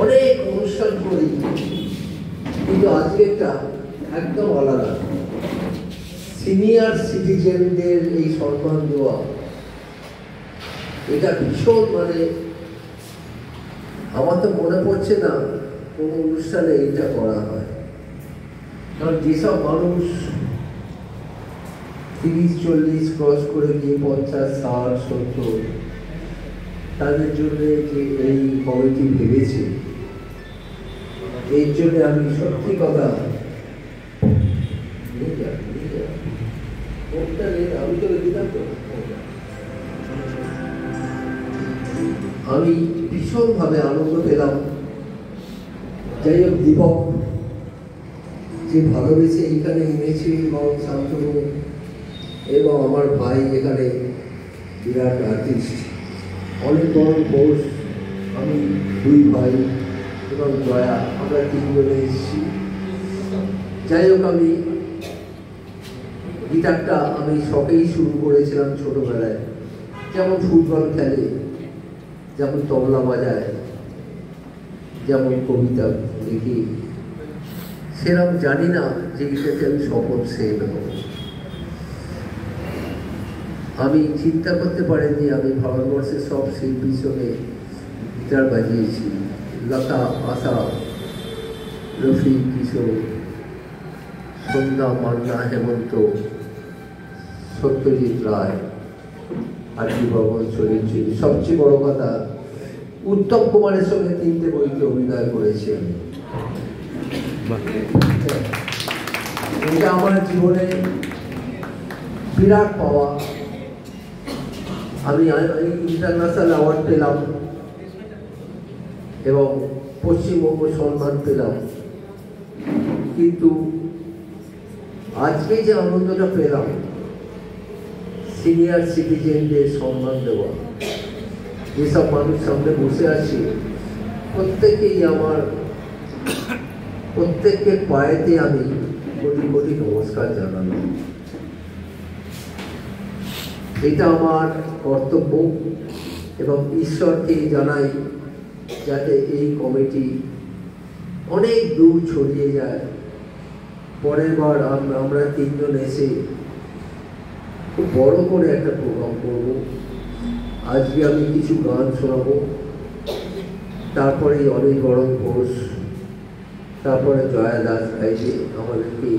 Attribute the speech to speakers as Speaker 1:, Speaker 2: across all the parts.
Speaker 1: অনেক অনুষ্ঠান করি, কিন্তু আজকেরটা একদম আলাদা। সিনিয়র সিটিজেনদের এই সম্মান দেওয়া, এটা ভীষণ, মানে আমার তো মনে পড়ছে না কোনো অনুষ্ঠানে এটা করা হয়। কারণ যেসব মানুষ 30-40 ক্রস করে গিয়ে 50-60-70, তাদের জন্য যে এই কমিটি ভেবেছে, এর জন্য আমি সত্যি কথা, আমি ভীষণভাবে আনন্দ পেলাম। যাই হোক, দীপক যে ভালোবেসে এইখানে এনেছে, এবং শান্তনু এবং আমার ভাই এখানে বিরাট আর্টিস্ট, অনেক বড় ঘোষ, আমি 2 ভাই এবং জয়া, আমরা 3 জনে এসেছি। যাই হোক, আমি গিটারটা আমি শখেই শুরু করেছিলাম ছোটবেলায়। যেমন ফুটবল খেলে, যেমন তবলা বাজায়, যেমন কবিতা লিখি, সেরকম জানি না যে গিটারটা আমি সফল সেল হব। আমি চিন্তা করতে পারিনি আমি ভারতবর্ষের সব শিল্পীর সঙ্গে গিটার বাজিয়েছি। লতা, আশা, রফি, কিশোর, সন্ধ্যা, মান্না, হেমন্ত, সত্যজিৎ রায়, আরতি ভবন, চরিত্রী, সবচেয়ে বড় কথা উত্তম কুমারের সঙ্গে 3টে বইতে অভিনয় করেছি আমি। এটা আমার জীবনে বিরাট পাওয়া। আমি ইন্টারন্যাশনাল অ্যাওয়ার্ড পেলাম এবং পশ্চিমবঙ্গ সম্মান পেলাম, কিন্তু আজকে যে আনন্দটা পেলাম, সিনিয়র সিটিজেনদের সম্মান দেওয়া, যেসব মানুষ সামনে বসে আছে প্রত্যেকেই আমার, প্রত্যেকের পায়েতে আমি কোটি কোটি নমস্কার জানালাম। এটা আমার কর্তব্য এবং ঈশ্বরকে জানাই যাতে এই কমিটি অনেক দূর ছড়িয়ে যায়। পরের বার আমরা 3 জন এসে খুব বড় করে একটা প্রোগ্রাম করব। আজকে আমি কিছু গান শোনাবো, তারপরে অনেক বড় ঘোষ, তারপরে জয়া দাস গাইছে আমাদেরকে।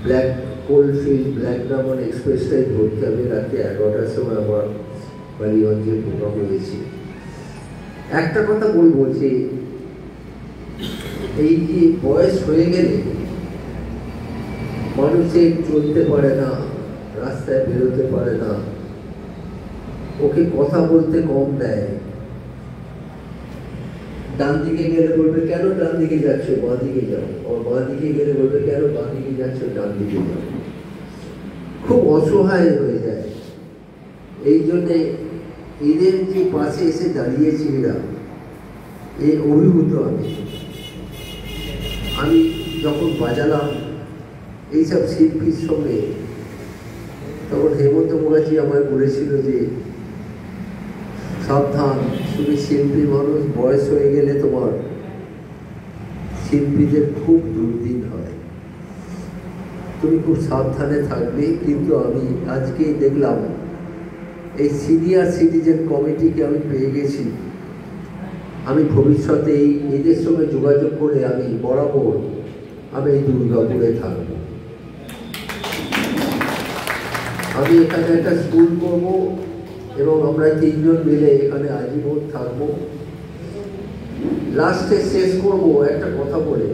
Speaker 1: ব্ল্যাক কোলফিল্ড ব্ল্যাক ডায়মন্ড এক্সপ্রেসটাই ধরতে হবে। রাতে 11টার সময় আমার বাড়িগঞ্জে প্রোগ্রাম হয়েছে। একটা কথা বলবো যে এই যে বয়স হয়ে গেলে মানুষের চলতে পারে না, রাস্তায় বেরোতে পারে না, ওকে কথা বলতে কম দেয়। ডান দিকে গেলে বলবে কেন ডান দিকে যাচ্ছ, বাঁ দিকে যাও। আর বাঁ দিকে গেলে বলবে কেন বাঁ দিকে যাচ্ছ, ডান দিকে যাও। খুব অসহায় হয়ে যায়। এই জন্যে এদের যে পাশে এসে দাঁড়িয়েছি এরা, এই অভিভূত আমি যখন বাজালাম এইসব শিল্পীর সঙ্গে, তখন হেমন্ত মুখার্জি আমায় বলেছিল যে সাবধান, তুমি শিল্পী মানুষ, বয়স হয়ে গেলে তোমার শিল্পীদের খুব দুর্দিন হয়, তুমি খুব সাবধানে থাকবে। কিন্তু আমি আজকেই দেখলাম এই সিনিয়র সিটিজেন কমিটিকে আমি পেয়ে গেছি। আমি ভবিষ্যতে এদের সঙ্গে যোগাযোগ করে আমি বরাবর আমি এই দুর্গাপুরে থাকব। আমি এখানে একটা স্কুল করব এবং আমরা 3 জন মিলে এখানে আজীবন থাকব। লাস্টে শেষ করব একটা কথা বলে,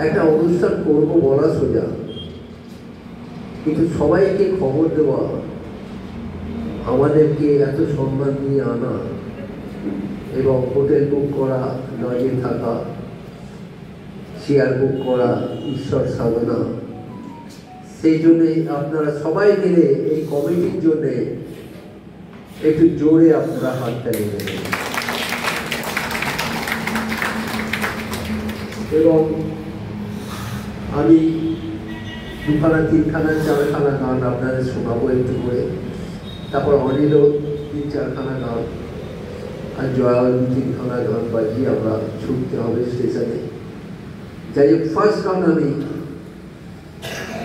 Speaker 1: একটা অনুষ্ঠান করব বলা সোজা, কিন্তু সবাইকে খবর দেওয়া, আমাদেরকে এত সম্মান নিয়ে আনা এবং হোটেল বুক করা, লজে থাকা, চেয়ার বুক করা, ঈশ্বর সাধনা, সেই জন্যে আপনারা সবাই মিলে এই কমিটির জন্যে একটু জোরে আপনারা হাততালি দেবেন। এবং আমি 2খানা 3খানা 4খানা গান আপনাদের শোনাবো একটু করে, তারপর অনিলও 3-4খানা গান। আর জয়াবতীর খানা গান বাজিয়ে আমরা ছুটতে হবে স্টেশনে। যাই হোক, ফার্স্ট গান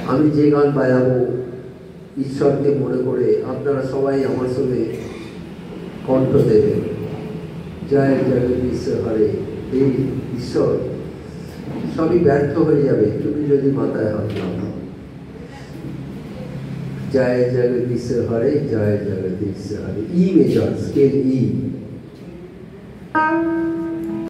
Speaker 1: আমি যে গান বাজাবো ঈশ্বরকে মনে করে, আপনারা সবাই আমার সঙ্গে কণ্ঠ দেবেন। জয় জগদীশ হরে। এই ঈশ্বর সবই ব্যর্থ হয়ে যাবে তুমি যদি মাথায় হাত নাও। জয় জগদীশ হরে, জয় জগদীশ হরে। ই মেজর স্কেল ই।